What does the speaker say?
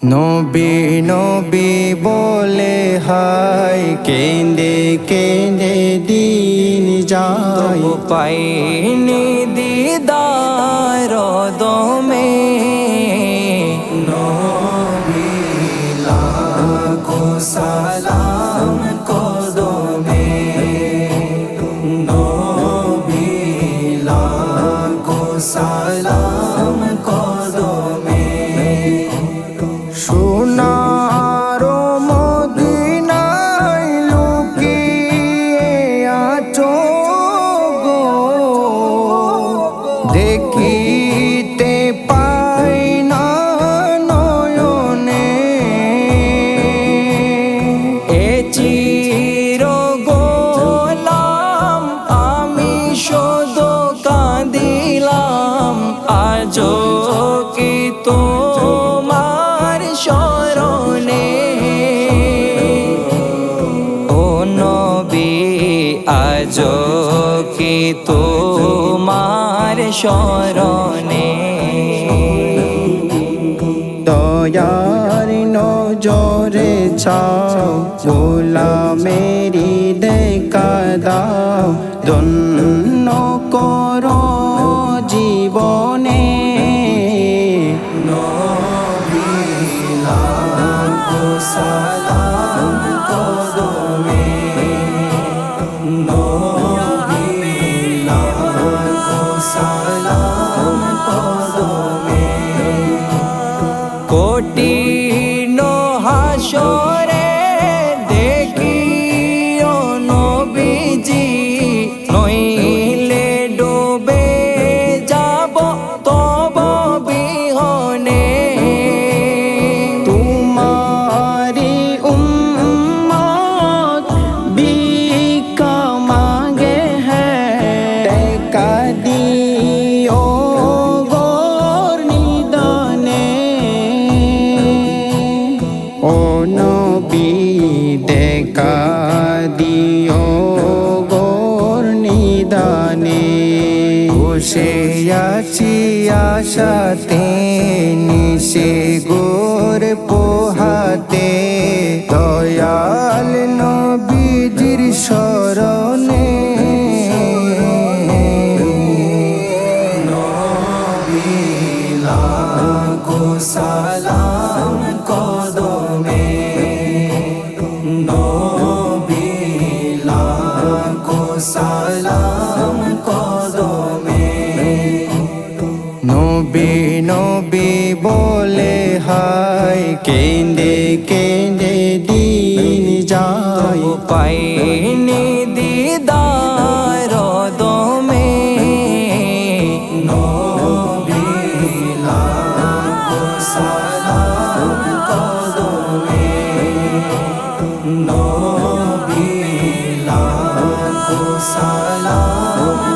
নবী নবী বলে হায় কেঁদে কেঁদে দিন যায় পাইনি দিদার দমে নবী লাখো সালাম কদমে নবী লাখো সালাম কদমে সোনার মদিনায় লুকিয়ে আছো গো দেখিতে পাই না নয়নে এ চির গোলাম আমি শুধু কাঁদিলাম আজও কি তোমার শরণে ও নবী আজও কি তোমার শরণে দয়ার নজরে চাও গোলামেরি দেখা দাও ধন্য করো জীবনে নবী লাখো সালাম কদমে নবী লাখো সালাম কদমে কঠিন হাসরে দেখিও নবীজি নইলে ডুবে যাব তব বিহনে तुम्हारी उम्मत भीख मांगे है टेका दियो गोर निदाने ओ नबी टेका दियो गोर निदाने বসে আছি আশাতে নিশে গোর পোহাতে দয়াল নবীজির শরণে নবী লাখো সালাম কদমে নবী লাখো সালাম কদমে নবী নবী বলে হায় কেঁদে কেঁদে দিন যায় পাইনি দিদার দমে নবী লাখো সালাম কদমে নবী লাখো সালাম